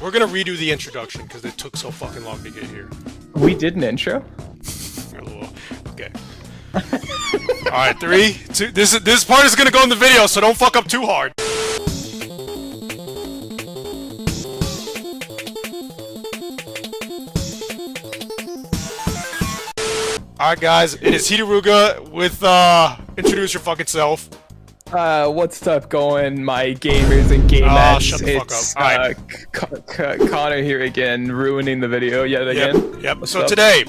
We're gonna redo the introduction because it took so fucking long to get here. We did an intro? Okay. Alright, 3, 2, this part is gonna go in the video, so don't fuck up too hard. Alright guys, it is Hidoruga with, introduce your fucking self. What's up going, my gamers and gamettes? Oh, shut the fuck up. Alright. Connor here again, ruining the video yet again. Yep. So today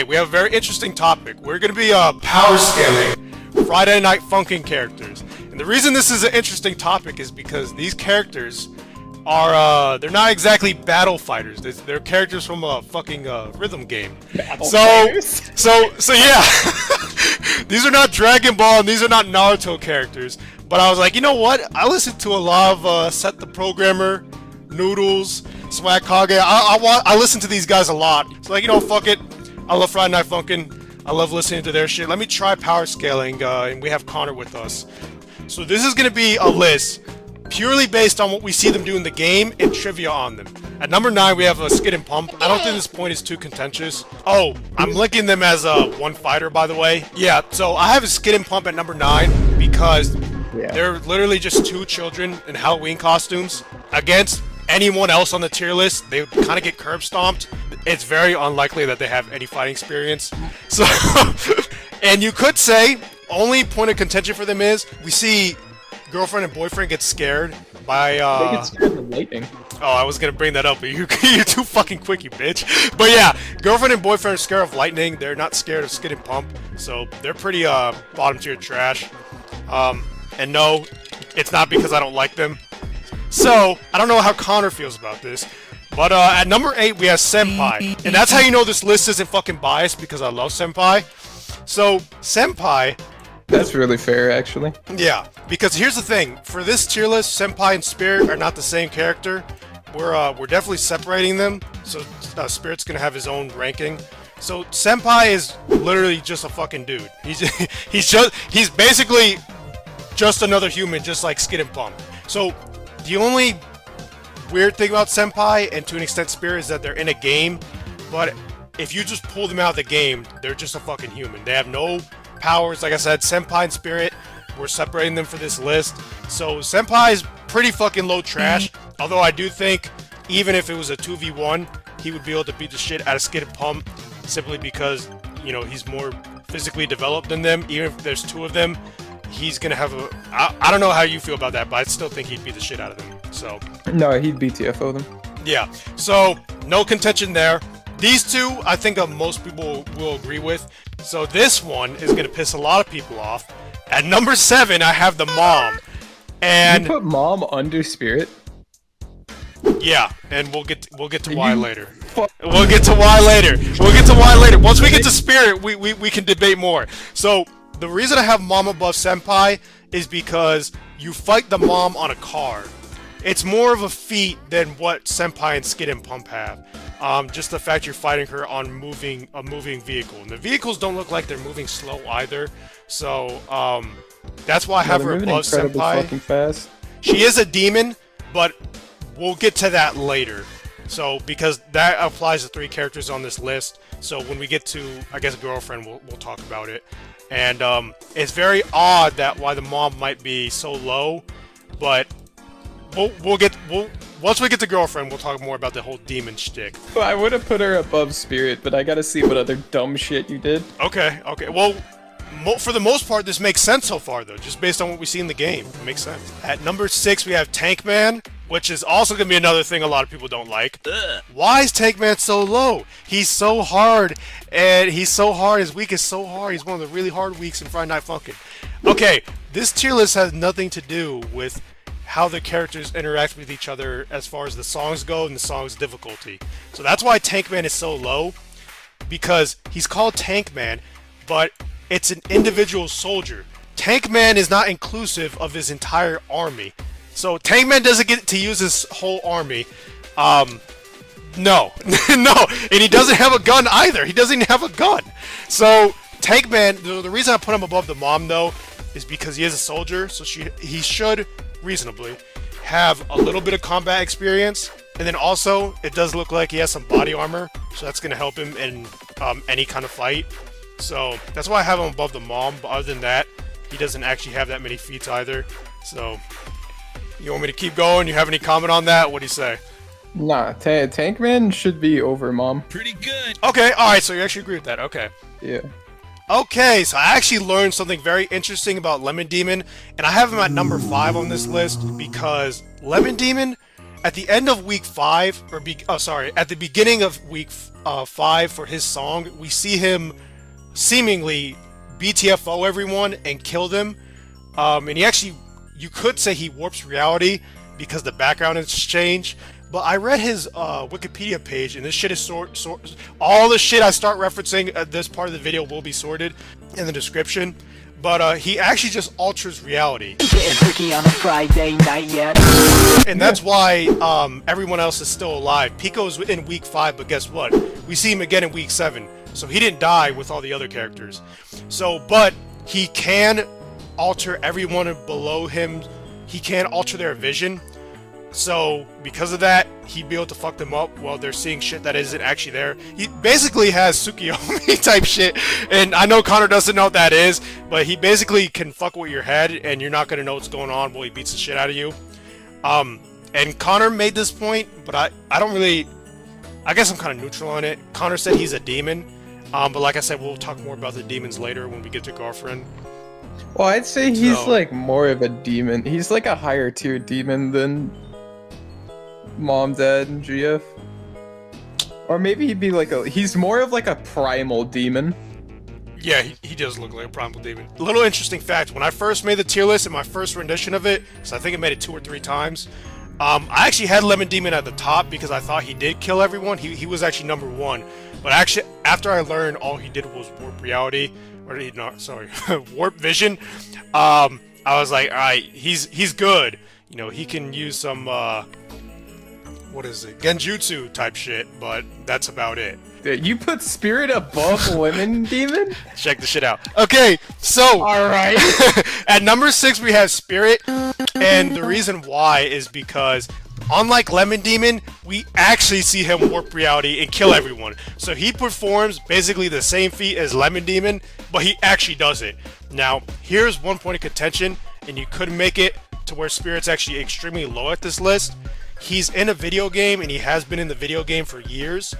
we have a very interesting topic. We're gonna be power scaling Friday Night Funkin' characters. And the reason this is an interesting topic is because these characters are they're not exactly battle fighters. They're characters from a fucking rhythm game. So yeah. These are not Dragon Ball and these are not Naruto characters. But I was like, you know what? I listened to a lot of Set the Programmer, Noodles, Swag Kage. I listen to these guys a lot. So like, you know, fuck it. I love Friday Night Funkin'. I love listening to their shit. Let me try power scaling, and we have Connor with us. So this is gonna be a list purely based on what we see them do in the game and trivia on them. At number 9, we have a Skid and Pump. I don't think this point is too contentious. Oh, I'm linking them as one fighter, by the way. Yeah, so I have a Skid and Pump at number 9 because they're literally just 2 children in Halloween costumes. Against anyone else on the tier list, they would kind of get curb stomped. It's very unlikely that they have any fighting experience. So, and you could say, only point of contention for them is, we see girlfriend and boyfriend get scared by, They get scared of lightning. Oh, I was gonna bring that up, but you're too fucking quick, you bitch. But yeah, girlfriend and boyfriend are scared of lightning. They're not scared of Skid and Pump, so they're pretty, bottom tier trash. And no, it's not because I don't like them. So, I don't know how Connor feels about this, but at number 8 we have Senpai. And that's how you know this list isn't fucking biased, because I love Senpai. So, Senpai... That's really fair, actually. Yeah, because here's the thing. For this tier list, Senpai and Spirit are not the same character. We're definitely separating them, so Spirit's gonna have his own ranking. So, Senpai is literally just a fucking dude. He's basically just another human, just like Skid and Pump. So, the only weird thing about Senpai, and to an extent Spirit, is that they're in a game, but if you just pull them out of the game, they're just a fucking human. They have no powers. Like I said, Senpai and Spirit, we're separating them for this list. So, Senpai is pretty fucking low trash, although I do think, even if it was a 2v1, he would be able to beat the shit out of Skid and Pump, simply because, you know, he's more physically developed than them. Even if there's 2 of them, he's gonna have a... I don't know how you feel about that, but I still think he'd beat the shit out of them, so... No, he'd BTFO them. Yeah, so, no contention there. These 2, I think most people will agree with. So this one is gonna piss a lot of people off. At number 7, I have the Mom. And... You put Mom under Spirit? Yeah, and we'll get to why later. We'll get to why later. We'll get to why later. Once we get to Spirit, we can debate more. So... The reason I have Mom above Senpai is because you fight the Mom on a car. It's more of a feat than what Senpai and Skid and Pump have. Just the fact you're fighting her on a moving vehicle. And the vehicles don't look like they're moving slow either. So, that's why I have her above Senpai. Fucking fast. She is a demon, but we'll get to that later. So, because that applies to 3 characters on this list. So when we get to, I guess, Girlfriend, we'll talk about it. And it's very odd that why the Mom might be so low, but once we get to Girlfriend, we'll talk more about the whole demon shtick. Well, I would have put her above Spirit, but I gotta see what other dumb shit you did. Okay. Well, for the most part, this makes sense so far, though, just based on what we see in the game. It makes sense. At number 6, we have Tankman, which is also gonna be another thing a lot of people don't like. Why is Tankman so low? He's so hard, and he's so hard. His week is so hard. He's one of the really hard weeks in Friday Night Funkin'. Okay, this tier list has nothing to do with how the characters interact with each other as far as the songs go and the song's difficulty. So that's why Tankman is so low, because he's called Tankman, but it's an individual soldier. Tankman is not inclusive of his entire army. So Tankman doesn't get to use his whole army. No. No. And he doesn't have a gun either. He doesn't even have a gun. So Tankman, the reason I put him above the Mom, though, is because he is a soldier. So he should, reasonably, have a little bit of combat experience. And then also, it does look like he has some body armor, so that's going to help him in any kind of fight. So that's why I have him above the mom, but other than that, he doesn't actually have that many feats either. So, you want me to keep going? You have any comment on that? What do you say? Nah, Tankman should be over mom. Pretty good. Okay, alright, so you actually agree with that. Okay. Yeah. Okay, so I actually learned something very interesting about Lemon Demon, and I have him at number 5 on this list because Lemon Demon, at the end of week 5, at the beginning of week 5 for his song, we see him seemingly BTFO everyone and kill them. And he actually, you could say he warps reality because the background has changed. But I read his Wikipedia page, and this shit is all the shit I start referencing at this part of the video will be sorted in the description. But he actually just alters reality. On a Friday night, yeah. And that's why everyone else is still alive. Pico's in week 5, but guess what? We see him again in week 7. So he didn't die with all the other characters. So, but he can alter everyone below him. He can alter their vision. So, because of that, he'd be able to fuck them up while they're seeing shit that isn't actually there. He basically has Tsukiyomi type shit, and I know Connor doesn't know what that is, but he basically can fuck with your head, and you're not gonna know what's going on while he beats the shit out of you. And Connor made this point, but I don't really... I guess I'm kind of neutral on it. Connor said he's a demon, but like I said, we'll talk more about the demons later when we get to Girlfriend. Well, I'd say he's like more of a demon. He's like a higher tier demon than Mom, Dad, and GF. Or maybe he'd be like he's more of like a primal demon. Yeah, he does look like a primal demon. A little interesting fact, when I first made the tier list in my first rendition of it, so I think I made it 2 or 3 times, I actually had Lemon Demon at the top because I thought he did kill everyone. He was actually number 1. But actually, after I learned all he did was warp reality, warp vision, I was like, alright, he's good. You know, he can use some, what is it, genjutsu type shit, but that's about it. Dude, you put Spirit above Lemon Demon? Check the shit out. Okay, so Alright. at number 6 we have Spirit, and the reason why is because unlike Lemon Demon, we actually see him warp reality and kill everyone. So he performs basically the same feat as Lemon Demon, but he actually does it. Now, here's one point of contention, and you could make it to where Spirit's actually extremely low at this list. He's in a video game, and he has been in the video game for years.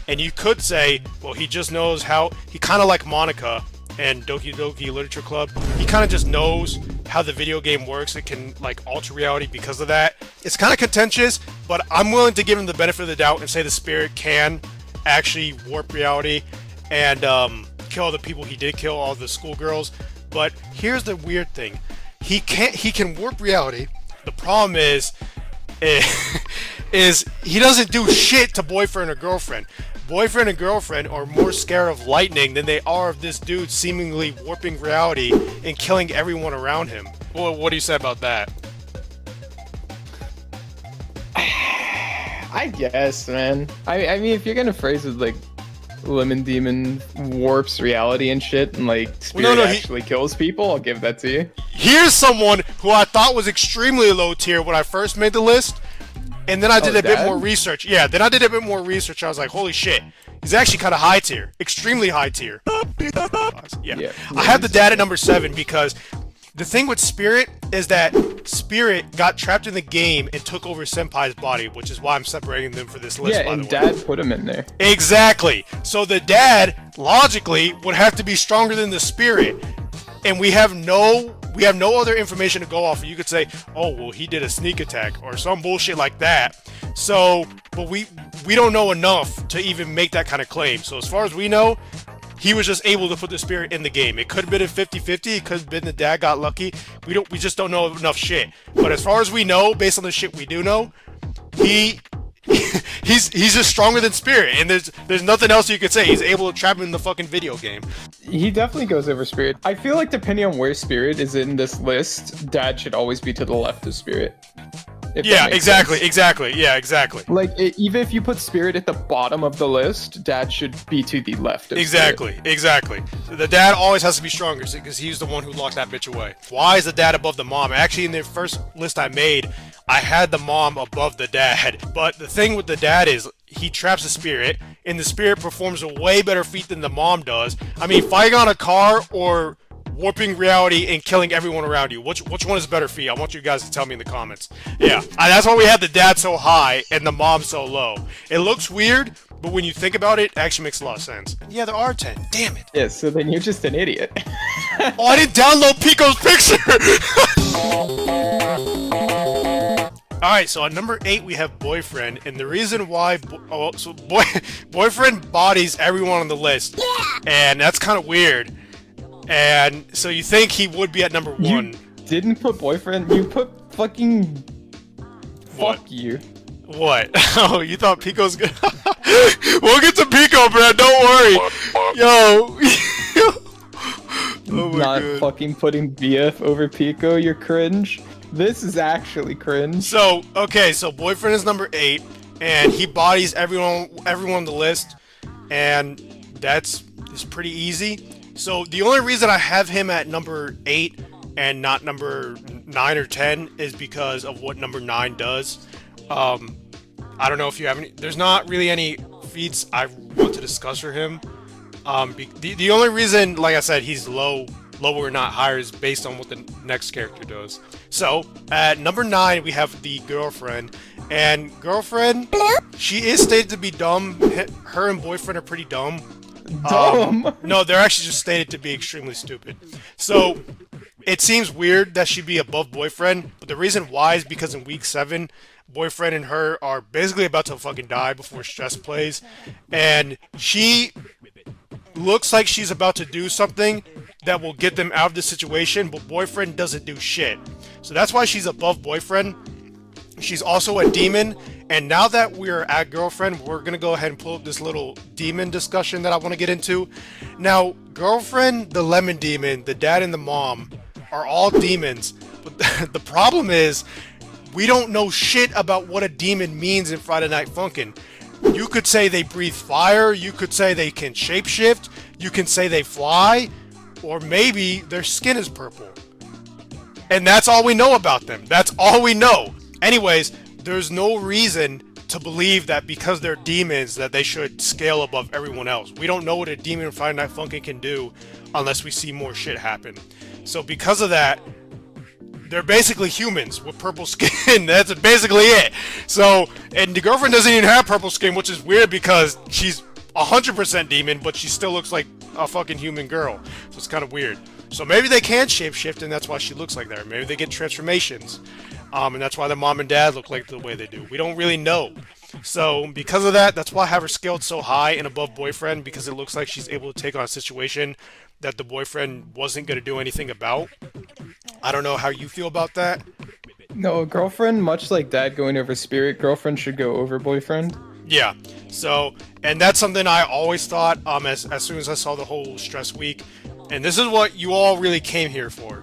And you could say, well, he just knows how... He kind of like Monica and Doki Doki Literature Club. He kind of just knows how the video game works. It can, like, alter reality because of that. It's kind of contentious, but I'm willing to give him the benefit of the doubt and say the Spirit can actually warp reality and kill the people he did kill, all the schoolgirls. But here's the weird thing. He can warp reality. The problem is he doesn't do shit to boyfriend or girlfriend. Boyfriend and girlfriend are more scared of lightning than they are of this dude seemingly warping reality and killing everyone around him. Well, what do you say about that? I guess, man. I mean, if you're gonna phrase it like Lemon Demon warps reality and shit, and like Spirit actually kills people, I'll give that to you. Here's someone who I thought was extremely low tier when I first made the list. And then I did a bit more research. Yeah, then I did a bit more research. I was like, holy shit. He's actually kind of high tier. Extremely high tier. Yeah. I have the dad at number 7 because the thing with Spirit is that Spirit got trapped in the game and took over Senpai's body, which is why I'm separating them for this list, by the way. Yeah, and Dad put him in there. Exactly. So the dad, logically, would have to be stronger than the Spirit. And we have no other information to go off of. You could say, oh, well, he did a sneak attack or some bullshit like that. So, but we don't know enough to even make that kind of claim. So as far as we know, he was just able to put the Spirit in the game. It could have been a 50-50. It could have been the dad got lucky. We just don't know enough shit. But as far as we know, based on the shit we do know, he's just stronger than Spirit, and there's nothing else you could say. He's able to trap him in the fucking video game. He definitely goes over Spirit. I feel like depending on where Spirit is in this list, Dad should always be to the left of Spirit. If Yeah, that makes exactly, sense. exactly. Yeah, exactly. Like, even if you put Spirit at the bottom of the list, Dad should be to the left of Exactly, exactly. So the dad always has to be stronger because he's the one who locked that bitch away. Why is the dad above the mom? Actually, in the first list I made, I had the mom above the dad. But the thing with the dad is he traps the spirit, and the spirit performs a way better feat than the mom does. I mean, fighting on a car or warping reality and killing everyone around you. Which one is better feat? I want you guys to tell me in the comments. Yeah, that's why we have the dad so high and the mom so low. It looks weird, but when you think about it, it actually makes a lot of sense. Yeah, there are 10. Damn it. Yeah, so then you're just an idiot. Oh, I didn't download Pico's picture! Alright, so at number 8 we have Boyfriend, and the reason why... Boyfriend bodies everyone on the list. And that's kind of weird. And so you think he would be at number 1. You didn't put Boyfriend, you put fucking... What? Fuck you. What? Oh, you thought Pico's good? We'll get to Pico, bro. Don't worry. Yo. Oh my Not God. fucking putting BF over Pico, you're cringe. This is actually cringe. So, okay, so Boyfriend is number 8, and he bodies everyone on the list, and that's pretty easy. So the only reason I have him at number 8 and not number 9 or 10 is because of what number 9 does. I don't know if you have any. There's not really any feats I want to discuss for him. The only reason, like I said, he's lower not higher is based on what the next character does. So at number 9 we have the Girlfriend, and Girlfriend, she is stated to be dumb. Her and Boyfriend are pretty dumb. Dumb? No, they're actually just stated to be extremely stupid. So it seems weird that she'd be above Boyfriend, but the reason why is because in week 7, Boyfriend and her are basically about to fucking die before Stress plays, and she looks like she's about to do something that will get them out of the situation, but Boyfriend doesn't do shit. So that's why she's above Boyfriend. She's also a demon, and now that we're at Girlfriend, we're gonna go ahead and pull up this little demon discussion that I want to get into. Now, Girlfriend, the Lemon Demon, the dad and the mom are all demons, but the problem is we don't know shit about what a demon means in Friday Night Funkin'. You could say they breathe fire, you could say they can shapeshift, you can say they fly, or maybe their skin is purple. And that's all we know about them. That's all we know. Anyways, there's no reason to believe that because they're demons that they should scale above everyone else. We don't know what a demon in Friday Night Funkin' can do unless we see more shit happen. So because of that, they're basically humans with purple skin. That's basically it. So, and the Girlfriend doesn't even have purple skin, which is weird because she's 100% demon, but she still looks like a fucking human girl. So it's kind of weird. So maybe they can shapeshift, and that's why she looks like that. Maybe they get transformations, and that's why the mom and dad look like the way they do. We don't really know. So because of that, that's why I have her scaled so high and above Boyfriend, because it looks like she's able to take on a situation that the boyfriend wasn't going to do anything about. I don't know how you feel about that. No, Girlfriend, much like Dad going over Spirit, Girlfriend should go over Boyfriend. Yeah, so, and that's something I always thought as soon as I saw the whole Stress week, and this is what you all really came here for.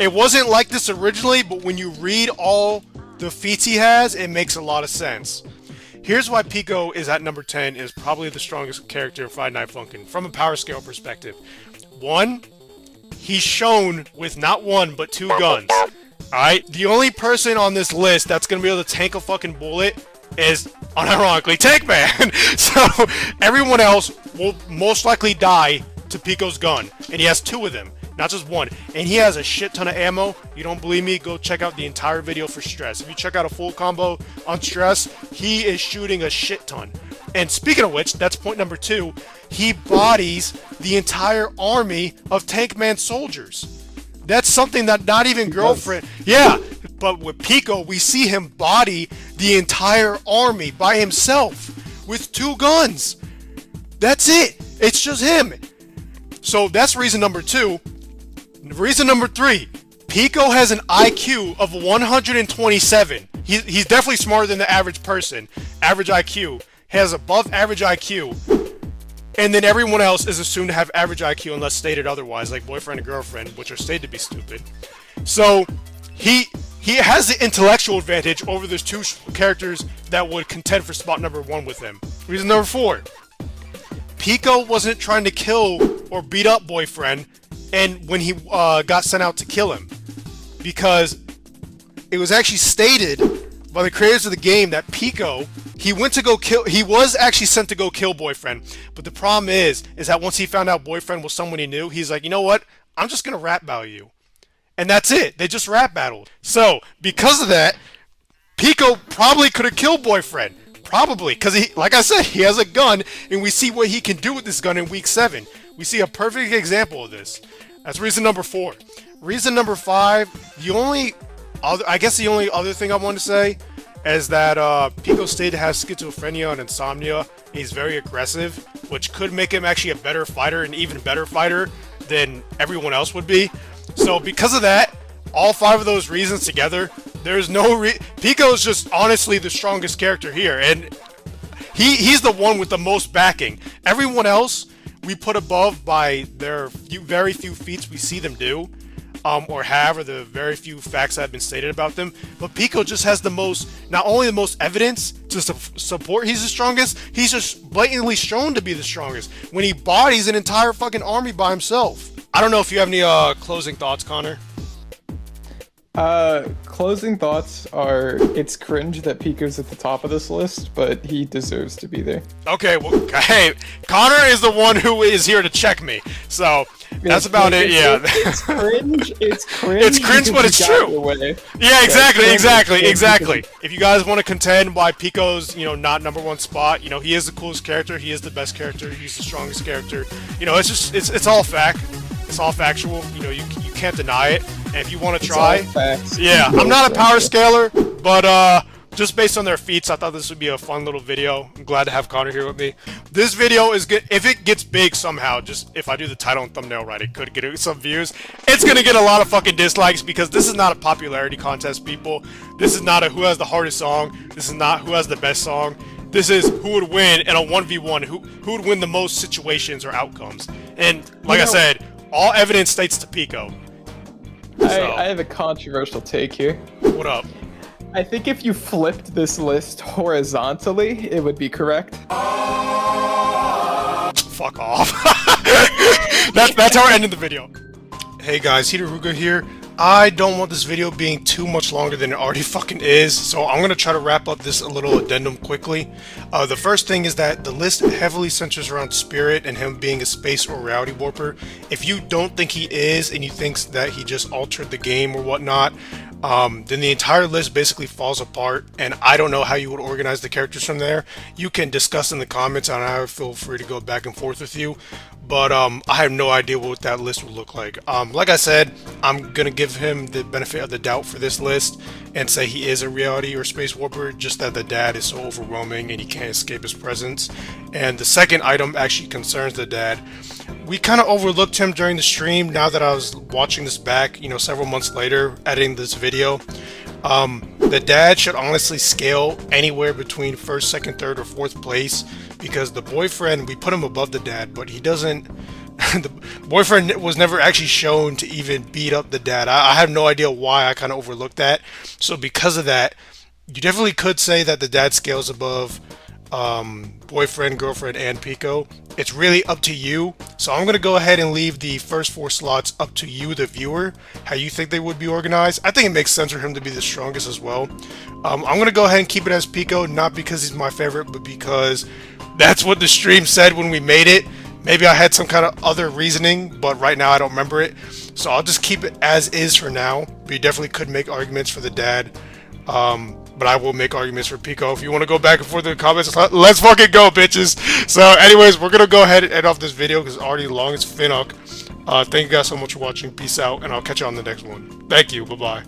It wasn't like this originally, but when you read all the feats he has, it makes a lot of sense. Here's why Pico is at number 10 is probably the strongest character in Friday Night Funkin' from a power scale perspective. 1, he's shown with not 1 but 2 guns. Alright, the only person on this list that's gonna be able to tank a fucking bullet is, unironically, Tankman! So, everyone else will most likely die to Pico's gun, and he has 2 of them, not just 1. And he has a shit ton of ammo. You don't believe me? Go check out the entire video for Stress. If you check out a full combo on Stress, he is shooting a shit ton. And speaking of which, that's point number 2. He bodies the entire army of Tankman soldiers. That's something that not even Girlfriend... Yeah, but with Pico, we see him body the entire army by himself with 2 guns. That's it. It's just him. So that's reason number 2. Reason number 3. Pico has an IQ of 127. He's definitely smarter than the average person. Average IQ. Has above average IQ. And then everyone else is assumed to have average IQ unless stated otherwise, like Boyfriend and Girlfriend, which are stated to be stupid. So, he he has the intellectual advantage over those two characters that would contend for spot number 1 with him. Reason number 4. Pico wasn't trying to kill or beat up Boyfriend and when he got sent out to kill him. Because it was actually stated by the creators of the game that Pico, he was actually sent to go kill Boyfriend. But the problem is that once he found out Boyfriend was someone he knew, he's like, you know what? I'm just going to rap battle you. And that's it. They just rap battled. So, because of that, Pico probably could have killed Boyfriend. Probably. Because, he, like I said, he has a gun, and we see what he can do with this gun in Week 7. We see a perfect example of this. That's reason number 4. Reason number 5, the only other thing I want to say is that Pico stated has schizophrenia and insomnia. He's very aggressive, which could make him actually a better fighter, an even better fighter than everyone else would be. So because of that, all 5 of those reasons together, there's no Pico is just honestly the strongest character here, and he's the one with the most backing. Everyone else we put above by their very few feats we see them do, or have, or the very few facts that have been stated about them. But Pico just has the most, not only the most evidence to support he's the strongest, he's just blatantly shown to be the strongest when he bodies an entire fucking army by himself. I don't know if you have any closing thoughts, Connor. Closing thoughts are, it's cringe that Pico's at the top of this list, but he deserves to be there. Okay, well, hey, Connor is the one who is here to check me, so that's about it. Yeah, it's cringe. It's cringe. It's cringe, but it's true. Yeah, exactly. If you guys want to contend why Pico's, not number 1 spot, he is the coolest character, he is the best character, he's the strongest character. It's just, it's all fact. It's all factual. You can't deny it. And if you want to try, yeah, I'm not a power scaler, but just based on their feats, I thought this would be a fun little video. I'm glad to have Connor here with me. This video is good. If it gets big somehow, just if I do the title and thumbnail right, it could get some views. It's gonna get a lot of fucking dislikes because this is not a popularity contest, people. This is not a who has the hardest song. This is not who has the best song. This is who would win in a 1v1, who would win the most situations or outcomes. And like I said, all evidence states to Pico. I have a controversial take here. What up? I think if you flipped this list horizontally, it would be correct. Fuck off. That's how we're ending the video. Hey guys, Hidoruga here. I don't want this video being too much longer than it already fucking is, so I'm gonna try to wrap up this little addendum quickly. The first thing is that the list heavily centers around Spirit and him being a space or reality warper. If you don't think he is, and you think that he just altered the game or whatnot, then the entire list basically falls apart, and I don't know how you would organize the characters from there. You can discuss in the comments, and I feel free to go back and forth with you. But I have no idea what that list would look like. Like I said, I'm gonna give him the benefit of the doubt for this list and say he is a reality or space warper, just that the dad is so overwhelming and he can't escape his presence. And the second item actually concerns the dad. We kind of overlooked him during the stream. Now that I was watching this back, several months later, editing this video, the dad should honestly scale anywhere between 1st, 2nd, 3rd, or 4th place, because the boyfriend, we put him above the dad, but he doesn't. The boyfriend was never actually shown to even beat up the dad. I have no idea why I kind of overlooked that. So because of that, you definitely could say that the dad scales above boyfriend, girlfriend, and Pico. It's really up to you. So I'm going to go ahead and leave the first 4 slots up to you, the viewer, how you think they would be organized. I think it makes sense for him to be the strongest as well. I'm going to go ahead and keep it as Pico, not because he's my favorite, but because that's what the stream said when we made it. Maybe I had some kind of other reasoning, but right now I don't remember it. So I'll just keep it as is for now. But you definitely could make arguments for the dad. But I will make arguments for Pico. If you want to go back and forth in the comments, let's fucking go, bitches. So anyways, we're going to go ahead and end off this video because it's already long as finnock. Thank you guys so much for watching. Peace out, and I'll catch you on the next one. Thank you. Bye-bye.